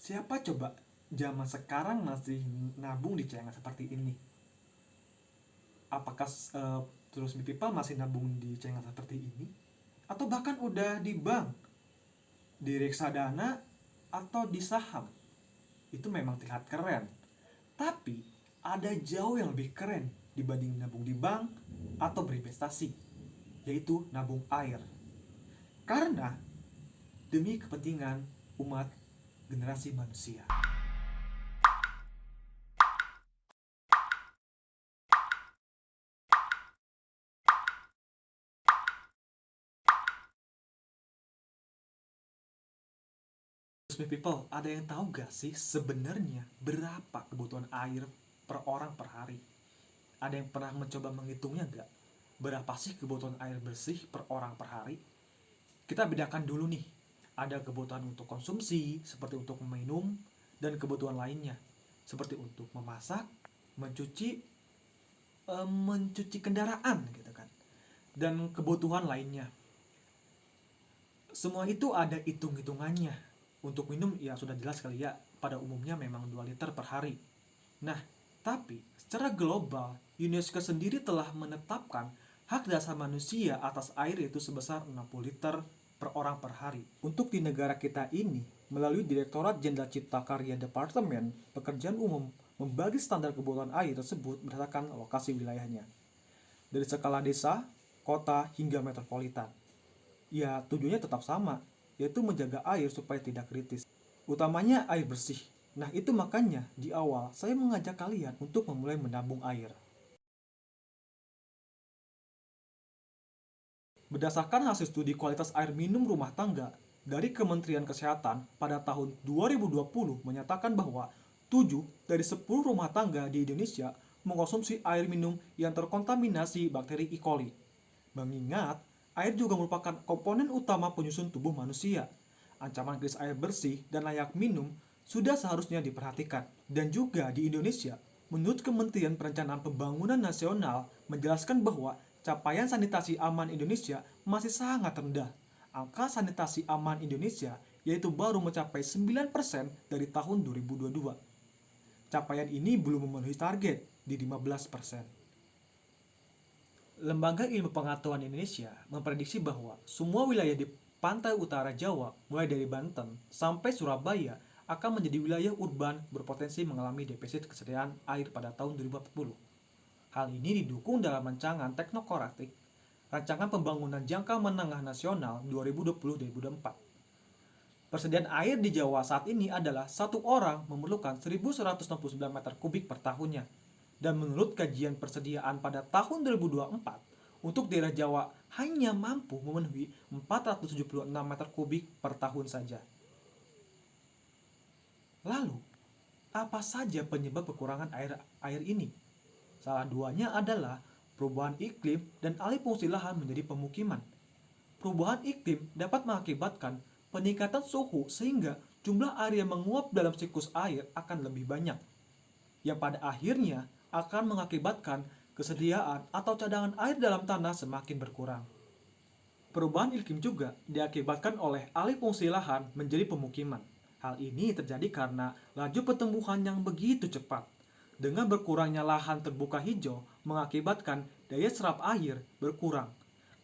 Siapa coba zaman sekarang masih nabung di celengan seperti ini? Apakah terus people masih nabung di celengan seperti ini? Atau bahkan udah di bank, di reksadana, atau di saham? Itu memang terlihat keren. Tapi ada jauh yang lebih keren dibanding nabung di bank atau berinvestasi, yaitu nabung air. Karena demi kepentingan umat generasi manusia. People, ada yang tahu gak sih sebenarnya berapa kebutuhan air per orang per hari? Ada yang pernah mencoba menghitungnya gak? Berapa sih kebutuhan air bersih per orang per hari? Kita bedakan dulu nih. Ada kebutuhan untuk konsumsi, seperti untuk minum, dan kebutuhan lainnya, seperti untuk memasak, mencuci, mencuci kendaraan gitu kan. Dan kebutuhan lainnya. Semua itu ada hitung-hitungannya. Untuk minum ya sudah jelas kali ya, pada umumnya memang 2 liter per hari. Nah, tapi secara global, UNESCO sendiri telah menetapkan hak dasar manusia atas air itu sebesar 60 liter per orang per hari. Untuk di negara kita ini, melalui Direktorat Jenderal Cipta Karya Departemen Pekerjaan Umum membagi standar kebutuhan air tersebut berdasarkan lokasi wilayahnya. Dari skala desa, kota, hingga metropolitan. Ya, tujuannya tetap sama, yaitu menjaga air supaya tidak kritis. Utamanya air bersih. Nah, itu makanya di awal saya mengajak kalian untuk memulai menabung air. Berdasarkan hasil studi kualitas air minum rumah tangga dari Kementerian Kesehatan pada tahun 2020 menyatakan bahwa 7 dari 10 rumah tangga di Indonesia mengkonsumsi air minum yang terkontaminasi bakteri E. coli. Mengingat, air juga merupakan komponen utama penyusun tubuh manusia. Ancaman krisis air bersih dan layak minum sudah seharusnya diperhatikan. Dan juga di Indonesia, menurut Kementerian Perencanaan Pembangunan Nasional menjelaskan bahwa capaian sanitasi aman Indonesia masih sangat rendah. Angka sanitasi aman Indonesia yaitu baru mencapai 9% dari tahun 2022. Capaian ini belum memenuhi target di 15%. Lembaga Ilmu Pengetahuan Indonesia memprediksi bahwa semua wilayah di pantai utara Jawa, mulai dari Banten sampai Surabaya, akan menjadi wilayah urban berpotensi mengalami defisit kesediaan air pada tahun 2040. Hal ini didukung dalam rancangan teknokratik Rancangan Pembangunan Jangka Menengah Nasional 2020-2024. Persediaan air di Jawa saat ini adalah satu orang memerlukan 1.169 meter kubik per tahunnya. Dan menurut kajian persediaan pada tahun 2024, untuk daerah Jawa hanya mampu memenuhi 476 meter kubik per tahun saja. Lalu, apa saja penyebab kekurangan air ini? Salah duanya adalah perubahan iklim dan alih fungsi lahan menjadi pemukiman. Perubahan iklim dapat mengakibatkan peningkatan suhu sehingga jumlah air yang menguap dalam siklus air akan lebih banyak, yang pada akhirnya akan mengakibatkan kesediaan atau cadangan air dalam tanah semakin berkurang. Perubahan iklim juga diakibatkan oleh alih fungsi lahan menjadi pemukiman. Hal ini terjadi karena laju pertumbuhan yang begitu cepat. Dengan berkurangnya lahan terbuka hijau mengakibatkan daya serap air berkurang.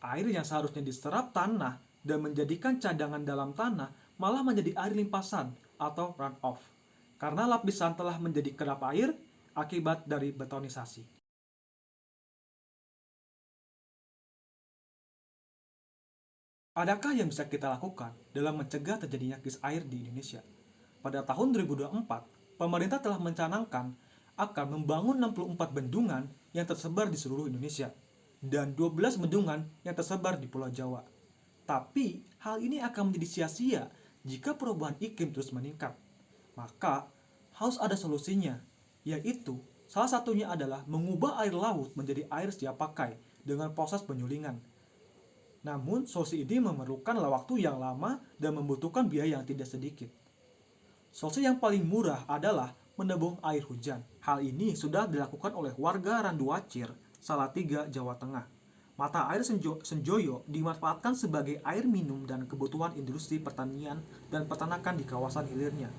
Air yang seharusnya diserap tanah dan menjadikan cadangan dalam tanah malah menjadi air limpasan atau runoff. Karena lapisan telah menjadi kedap air akibat dari betonisasi. Adakah yang bisa kita lakukan dalam mencegah terjadinya krisis air di Indonesia? Pada tahun 2024, pemerintah telah mencanangkan akan membangun 64 bendungan yang tersebar di seluruh Indonesia dan 12 bendungan yang tersebar di Pulau Jawa. Tapi, hal ini akan menjadi sia-sia jika perubahan iklim terus meningkat. Maka, harus ada solusinya, yaitu salah satunya adalah mengubah air laut menjadi air siap pakai dengan proses penyulingan. Namun, solusi ini memerlukan waktu yang lama dan membutuhkan biaya yang tidak sedikit. Solusi yang paling murah adalah menabung air hujan. Hal ini sudah dilakukan oleh warga Randuacir, Salatiga, Jawa Tengah. Mata air Senjoyo dimanfaatkan sebagai air minum dan kebutuhan industri pertanian dan peternakan di kawasan hilirnya.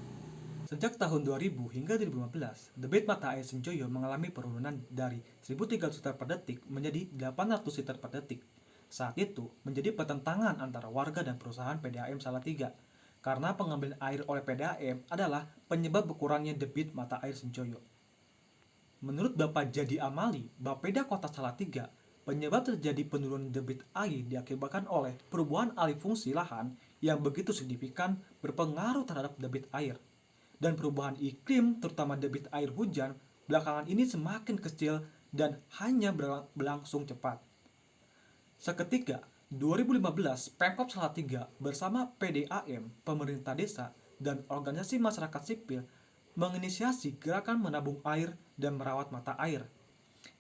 Sejak tahun 2000 hingga 2015, debit mata air Senjoyo mengalami penurunan dari 1.300 liter per detik menjadi 800 liter per detik. Saat itu, menjadi pertentangan antara warga dan perusahaan PDAM Salatiga, karena pengambilan air oleh PDAM adalah penyebab berkurangnya debit mata air Senjoyo. Menurut Bapak Jadi Amali, Bapeda Kota Salatiga, penyebab terjadi penurunan debit air diakibatkan oleh perubahan alih fungsi lahan yang begitu signifikan berpengaruh terhadap debit air. Dan perubahan iklim, terutama debit air hujan, belakangan ini semakin kecil dan hanya berlangsung cepat. Seketika, 2015, Pemkab Salatiga bersama PDAM, pemerintah desa, dan organisasi masyarakat sipil menginisiasi gerakan menabung air dan merawat mata air.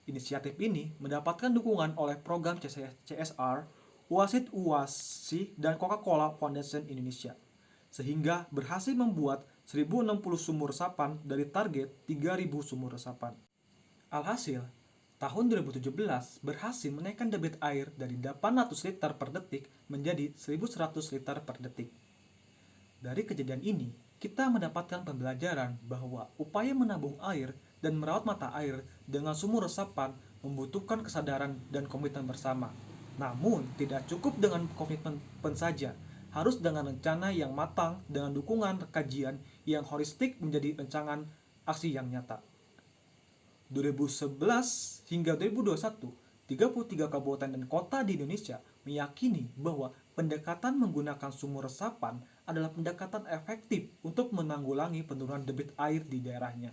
Inisiatif ini mendapatkan dukungan oleh program CSR, Wasit UASI, dan Coca-Cola Foundation Indonesia, sehingga berhasil membuat 1.060 sumur resapan dari target 3.000 sumur resapan. Alhasil, tahun 2017 berhasil menaikkan debit air dari 800 liter per detik menjadi 1.100 liter per detik. Dari kejadian ini, kita mendapatkan pembelajaran bahwa upaya menabung air dan merawat mata air dengan sumur resapan membutuhkan kesadaran dan komitmen bersama. Namun, tidak cukup dengan komitmen saja, harus dengan rencana yang matang dengan dukungan kajian yang holistik menjadi rancangan aksi yang nyata. 2011 hingga 2021, 33 kabupaten dan kota di Indonesia meyakini bahwa pendekatan menggunakan sumur resapan adalah pendekatan efektif untuk menanggulangi penurunan debit air di daerahnya.